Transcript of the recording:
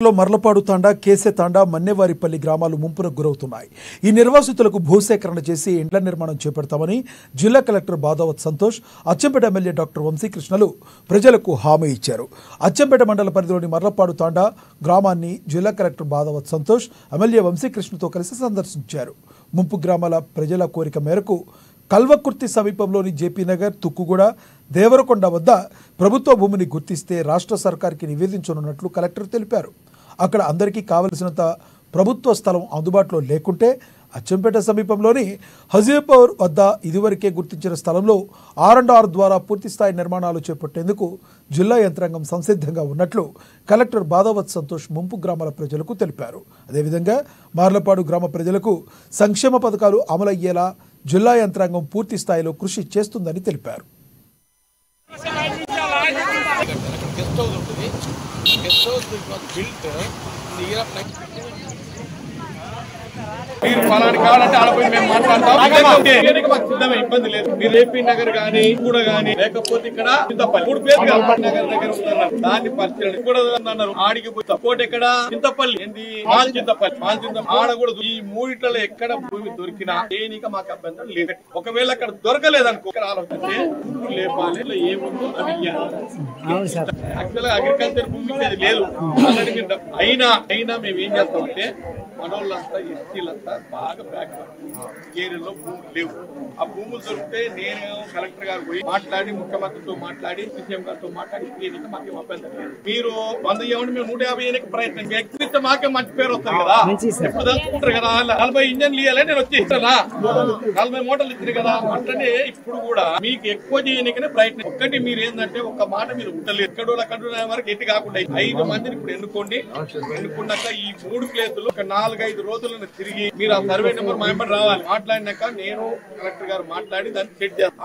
మర్లపాడు తాండా కేసే తాండా మన్నెవారిపల్లి గ్రామాలు ముంపునకు గురవుతున్నాయి. ఈ నిర్వాసితులకు భూసేకరణ చేసి ఇండ్ల నిర్మాణం చేపడతామని జిల్లా collector Badavath Santosh, Achampet MLA doctor వంశీకృష్ణలు ప్రజలకు హామీ ఇచ్చారు. అచ్చంపేట మండల పరిధిలోని మర్లపాడు తాండా గ్రామాన్ని జిల్లా కలెక్టర్ బాదావత్ సంతోష్ ఎమ్మెల్యే వంశీకృష్ణతో కలిసి సందర్శించారు. ముంపు గ్రామాల ప్రజల కోరిక మేరకు కల్వకుర్తి సమీపంలోని జేపీ నగర్, తుక్కుగూడ, దేవరకొండ వద్ద ప్రభుత్వ భూమిని గుర్తిస్తే రాష్ట్ర సర్కార్కి నివేదించనున్నట్లు కలెక్టర్ తెలిపారు. అక్కడ అందరికీ కావలసినంత ప్రభుత్వ స్థలం అందుబాటులో లేకుంటే అచ్చంపేట సమీపంలోని హజీపూర్ వద్ద ఇదివరకే గుర్తించిన స్థలంలో R&R ద్వారా పూర్తిస్థాయి నిర్మాణాలు చేపట్టేందుకు జిల్లా యంత్రాంగం సంసిద్ధంగా ఉన్నట్లు కలెక్టర్ బాదావత్ సంతోష్ ముంపు గ్రామాల ప్రజలకు తెలిపారు. అదేవిధంగా మార్లపాడు గ్రామ ప్రజలకు సంక్షేమ పథకాలు అమలయ్యేలా జిల్లా యంత్రాంగం పూర్తి స్థాయిలో కృషి చేస్తుందని తెలిపారు. మీరు ఫలాని కావాలంటే ఆడపోయి మేము మాట్లాడతాం. సిద్ధమే, ఇబ్బంది లేదు. మీరు ఏపీ నగర్ గానీ కూడా గానీ లేకపోతే ఇక్కడ చింతపల్లి 3 పేర్లు నగర్ దగ్గర ఉంటున్నారు. దాన్ని పరిశీలన కూడా అన్నారు. ఆడికి పోయి సపోర్ట్ ఎక్కడ చింతపల్లి ఏంది మాల్ చింతపల్లి ఆడ కూడా ఈ మూడిట్లలో ఎక్కడ భూమి దొరికినా దేనిక మాకు అభ్యంతరం లేదు. ఒకవేళ అక్కడ దొరకలేదనుకో ఇక్కడ ఆలోచించి లేపాలి ఏముందో అది యాక్చువల్గా అగ్రికల్చర్ భూమి అది లేదు. అయినా మేము ఏం చేస్తామంటే మనోళ్ళంతా ఎస్టీలంతా బాగా బ్యాక్ ఏరియాలో భూములు లేవు. ఆ భూములు దొరికితే నేను కలెక్టర్ గారు పోయి మాట్లాడి ముఖ్యమంత్రితో మాట్లాడి సీఎం గారితో మాట్లాడి మాకేం అభ్యంతరం లేదు. మీరు 100 ఇవ్వండి, మేము 150 ఎన్నిక ప్రయత్నం ఎక్కిస్తే మాకే మంచి పేరు వస్తుంది కదా. ఇప్పుడు తెలుసుకుంటారు కదా, 40 ఇంజన్లు ఇవ్వాలి నేను వచ్చి ఇస్తానా, 40 మూటలు ఇచ్చారు కదా. అట్లనే ఇప్పుడు కూడా మీకు ఎక్కువ చేయనికనే ప్రయత్నం. ఒక్కటి మీరు ఏంటంటే ఒక మాట మీరు ఉండలేదు. ఎక్కడో అక్కడ వరకు ఎట్టి కాకుండా 5 మందిని ఇప్పుడు ఎన్నుకున్నాక ఈ 3 ప్లేసులు ఒక 4-5 రోజులను తిరిగి మీరు ఆ సర్వే నెంబర్ మా వెంబడి రావాలి. మాట్లాడినాక నేను కలెక్టర్ గారు మాట్లాడి దాన్ని సెట్ చేస్తాను.